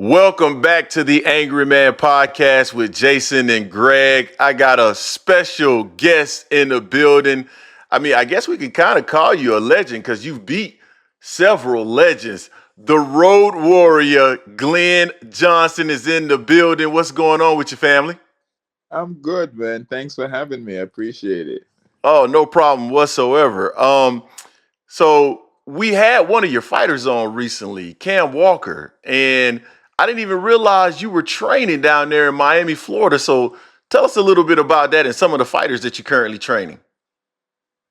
Welcome back to the Angry Man Podcast with Jason and Greg. I got a special guest in the building. I guess we can kind of call you a legend because you've beat several legends. The Road Warrior, Glen Johnson, is in the building. What's going on with your family? I'm good, man. Thanks for having me. I appreciate it. Oh, no problem whatsoever. So we had one of your fighters on recently, Cam Walker, and I didn't even realize you were training down there in Miami, Florida. So tell us a little bit about that and some of the fighters that you're currently training.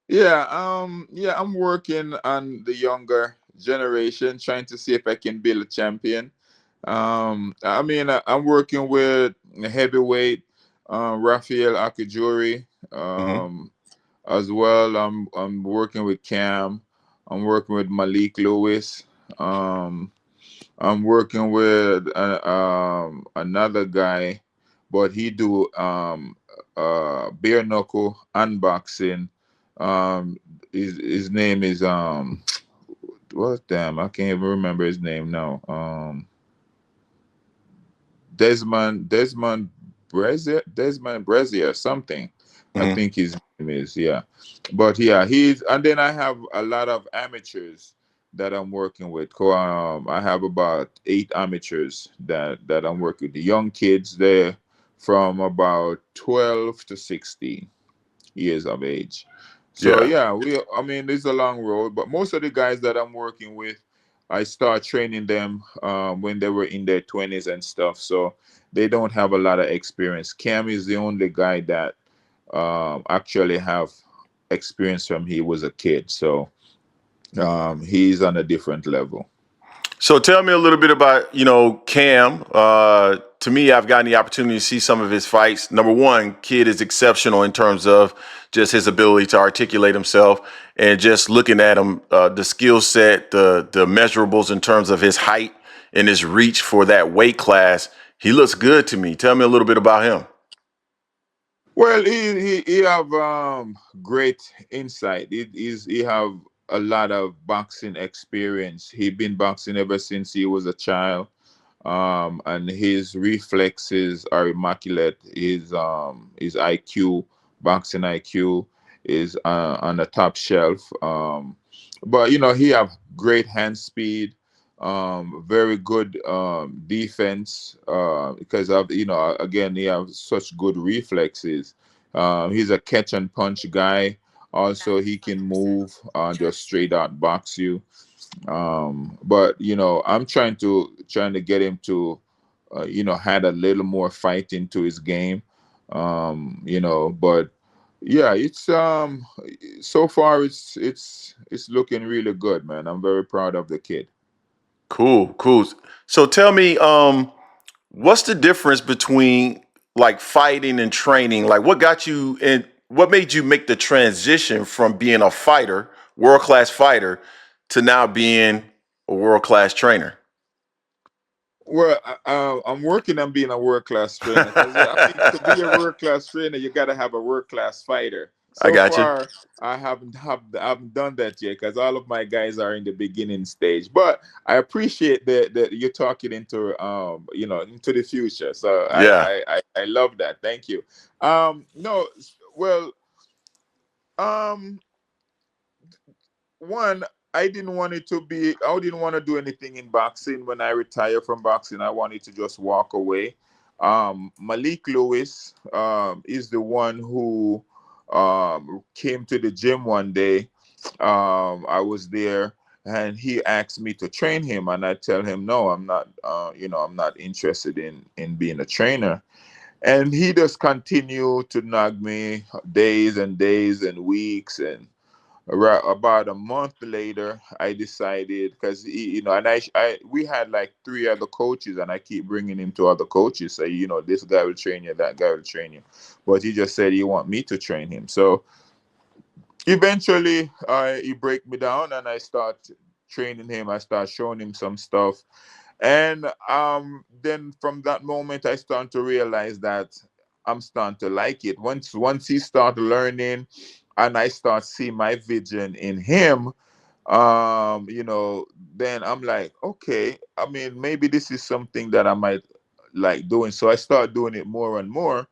Yeah, I'm working on the younger generation, trying to see if I can build a champion. I'm working with heavyweight, Rafael Akijuri, Hmm. as well. I'm working with Cam. I'm working with Malik Lewis. Um, I'm working with another guy, but he do bare knuckle unboxing. His name is what damn I can't even remember his name now. Desmond Brazier something. I Hmm. think his name is, yeah. But yeah, he's and then I have a lot of amateurs that I'm working with. I have about 8 amateurs that I'm working with. The young kids there from about 12 to 16 years of age. So Yeah. yeah, it's a long road, but most of the guys that I'm working with, I start training them when they were in their 20s and stuff. So they don't have a lot of experience. Cam is the only guy that actually have experience from he was a kid. So he's on a different level. So tell me a little bit about, Cam. To me, I've gotten the opportunity to see some of his fights. Number one, kid is exceptional in terms of just his ability to articulate himself and just looking at him, the skill set, the measurables in terms of his height and his reach for that weight class. He looks good to me. Tell me a little bit about him. Well, he have great insight. He have a lot of boxing experience. He been boxing ever since he was a child, and his reflexes are immaculate. His IQ, boxing IQ, is on the top shelf. But he have great hand speed, very good defense, because of again he have such good reflexes. He's a catch and punch guy. Also, he can move, just straight out box you. But I'm trying to get him to had a little more fight into his game. But yeah, it's so far it's looking really good, man. I'm very proud of the kid. Cool, cool. So tell me, what's the difference between like fighting and training? Like what got you and what made you make the transition from being a fighter, world class fighter, to now being a world class trainer? Well, I'm working on being a world class trainer because to be a world class trainer, you got to have a world class fighter. I So got you. far, I haven't done that yet because all of my guys are in the beginning stage. But I appreciate that you're talking into into the future. So Yeah. I love that. Thank you. No, well, um, one, I didn't want to do anything in boxing. When I retired from boxing, I wanted to just walk away. Malik Lewis is the one who came to the gym one day. I was there, and he asked me to train him, and I tell him no, I'm not. I'm not interested in being a trainer. And he just continued to nag me days and days and weeks. And about a month later, I decided, because and we had like 3 other coaches, and I keep bringing him to other coaches, say, this guy will train you, that guy will train you, but he just said he want me to train him. So eventually, he break me down, and I start training him. I start showing him some stuff, and then from that moment, I start to realize that I'm starting to like it. Once he start learning, and I start seeing my vision in him, You know, then I'm like, okay, I mean, maybe this is something that I might like doing. So I start doing it more and more,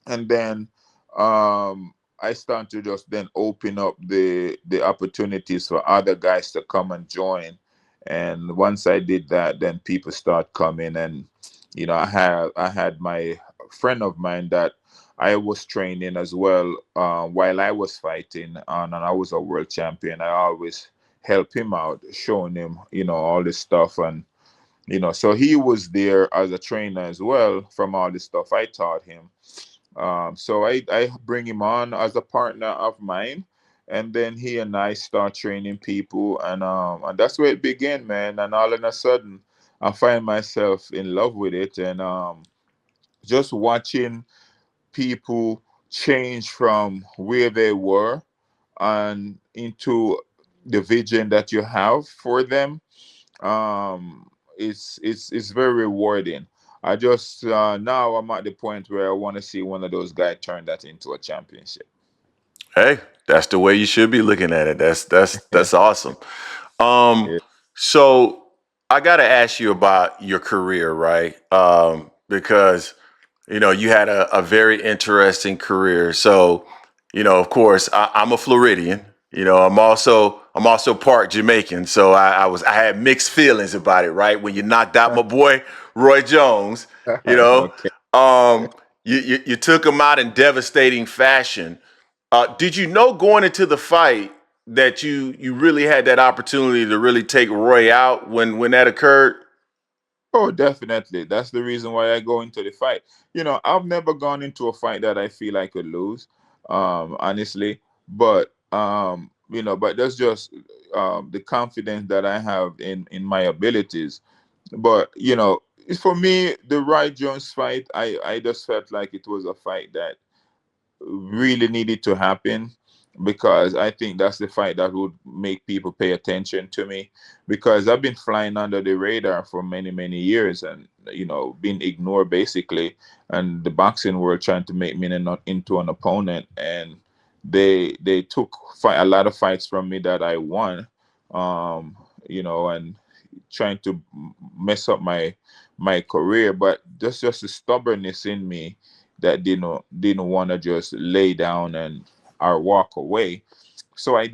and then I start to just then open up the opportunities for other guys to come and join. And once I did that, then people start coming, and you know, I had my friend of mine that I was training as well while I was fighting, and I was a world champion. I always help him out, showing him, you know, all this stuff. And you know, so he was there as a trainer as well from all the stuff I taught him. So I bring him on as a partner of mine, and then he and I start training people, and that's where it began, man. And all of a sudden, I find myself in love with it, and just watching people change from where they were and into the vision that you have for them. It's very rewarding. I just now I'm at the point where I want to see one of those guys turn that into a championship. Hey, that's the way you should be looking at it. That's awesome. Um, Yeah. so I got to ask you about your career, right? Because you had a very interesting career. So, of course, I'm a Floridian. I'm also part Jamaican. So I had mixed feelings about it, right? When you knocked out my boy Roy Jones, you know, Okay. um, you took him out in devastating fashion. Did you know going into the fight that you really had that opportunity to really take Roy out when that occurred? Oh, definitely. That's the reason why I go into the fight. You know, I've never gone into a fight that I feel I could lose, honestly. But you know, but that's just the confidence that I have in my abilities. But you know, for me, the Roy Jones fight, I just felt like it was a fight that really needed to happen, because I think that's the fight that would make people pay attention to me, because I've been flying under the radar for many, many years, and you know, being ignored basically, and the boxing world trying to make me not into an opponent, and they took a lot of fights from me that I won, um, you know, and trying to mess up my career. But that's just the stubbornness in me that didn't want to just lay down and or walk away. So I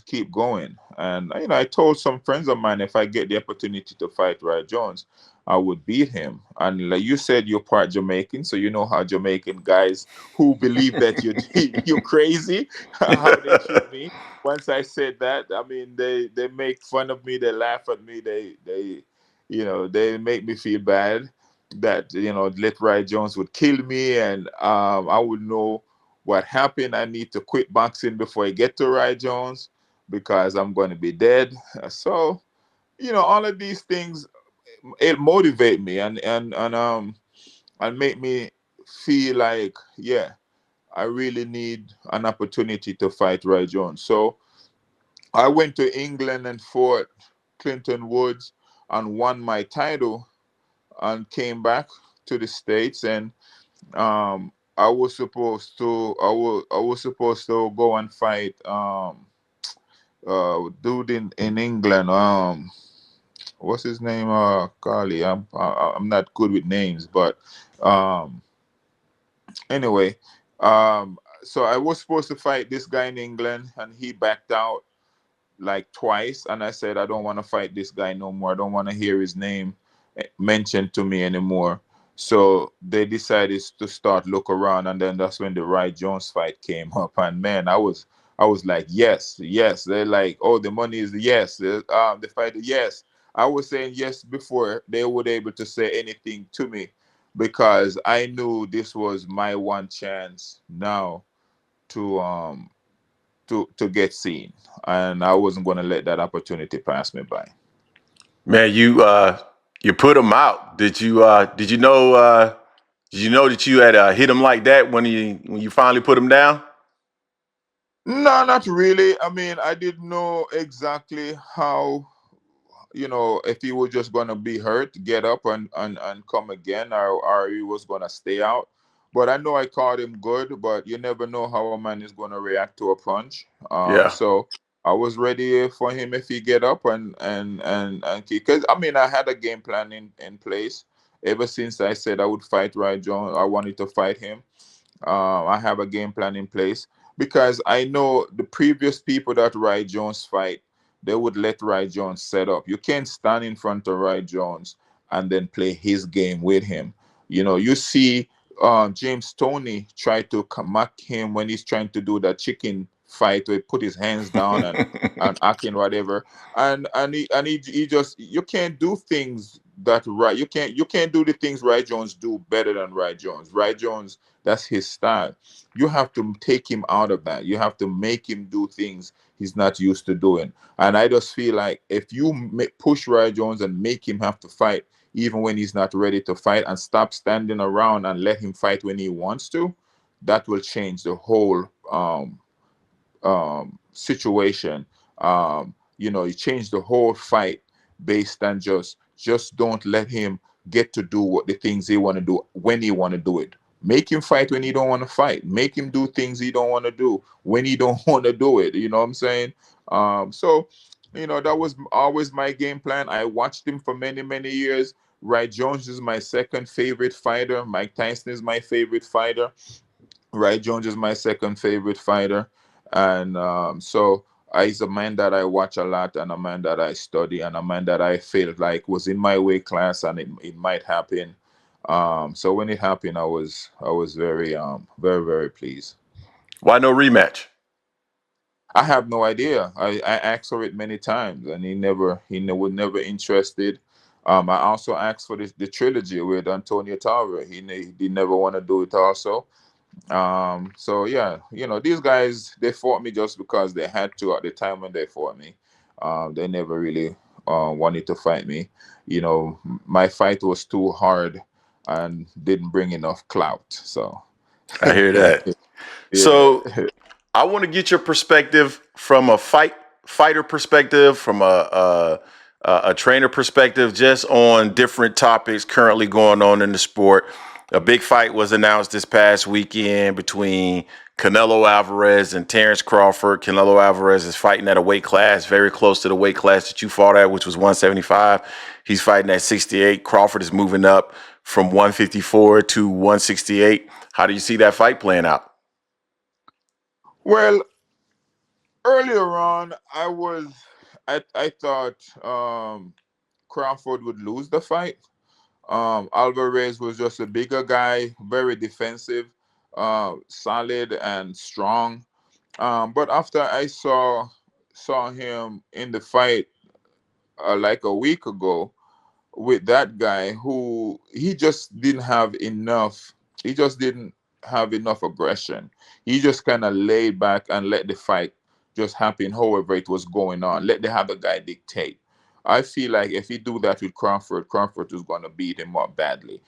keep going. And you know, I told some friends of mine, if I get the opportunity to fight Roy Jones, I would beat him. And like you said, you're part Jamaican, so you know how Jamaican guys who believe that you're crazy, how they treat me. Once I said that, I mean, they make fun of me, they laugh at me, they you know, they make me feel bad that, you know, let Roy Jones would kill me, and I would know what happened. I need to quit boxing before I get to Roy Jones, because I'm going to be dead. So, you know, all of these things, it motivate me, and make me feel like, yeah, I really need an opportunity to fight Roy Jones. So I went to England and fought Clinton Woods and won my title, and came back to the States. And I was supposed to go and fight dude in England. What's his name? Carly. I'm not good with names, but um anyway, so I was supposed to fight this guy in England, and he backed out like twice, and I said, I don't want to fight this guy no more. I don't want to hear his name mentioned to me anymore. So they decided to start look around, and then that's when the Roy Jones fight came up. And man, I was like, yes, yes. They're like, oh, the money is yes. The fight, yes. I was saying yes before they were able to say anything to me, because I knew this was my one chance now to to get seen, and I wasn't going to let that opportunity pass me by. Man, you put him out. Did you know that you had hit him like that when you finally put him down? No, not really. I mean, I didn't know exactly how, you know, if he was just going to be hurt, get up and come again, or he was going to stay out. But I know I caught him good, but you never know how a man is going to react to a punch. Yeah. So I was ready for him if he get up and because I mean I had a game plan in place ever since I said I would fight Roy Jones. I wanted to fight him. I have a game plan in place because I know the previous people that Roy Jones fight, they would let Roy Jones set up. You can't stand in front of Roy Jones and then play his game with him. You know, you see James Toney try to mock him when he's trying to do that chicken fight where he put his hands down and acting whatever. And he just you can't do things that right. You can't do the things Roy Jones do better than Roy Jones. Roy Jones, that's his style. You have to take him out of that. You have to make him do things he's not used to doing. And I just feel like if you push Roy Jones and make him have to fight, even when he's not ready to fight, and stop standing around and let him fight when he wants to, that will change the whole situation. You change the whole fight based on just don't let him get to do what the things he want to do when he want to do it. Make him fight when he don't want to fight. Make him do things he don't want to do when he don't want to do it. You know what I'm saying? So that was always my game plan. I watched him for many, many years. Roy Jones is my second favorite fighter. Mike Tyson is my favorite fighter. Roy Jones is my second favorite fighter, and he's a man that I watch a lot, and a man that I study, and a man that I felt like was in my weight class, and it might happen. So when it happened, I was very very very pleased. Why no rematch? I have no idea. I asked for it many times, and was never interested. I also asked for the trilogy with Antonio Tarver. He never want to do it also. So yeah, these guys, they fought me just because they had to at the time when they fought me. They never really wanted to fight me. My fight was too hard and didn't bring enough clout. So I hear that. yeah. So I want to get your perspective from a fighter perspective, from a trainer perspective, just on different topics currently going on in the sport. A big fight was announced this past weekend between Canelo Alvarez and Terence Crawford. Canelo Alvarez is fighting at a weight class very close to the weight class that you fought at, which was 175. He's fighting at 68. Crawford is moving up from 154 to 168. How do you see that fight playing out? Well, earlier on, I thought Crawford would lose the fight. Alvarez was just a bigger guy, very defensive, solid and strong. But after I saw him in the fight like a week ago with that guy, who he just didn't have enough aggression. He just kind of laid back and let the fight just happen however it was going on. Let the other guy dictate. I feel like if he do that with Crawford, Crawford is going to beat him up badly.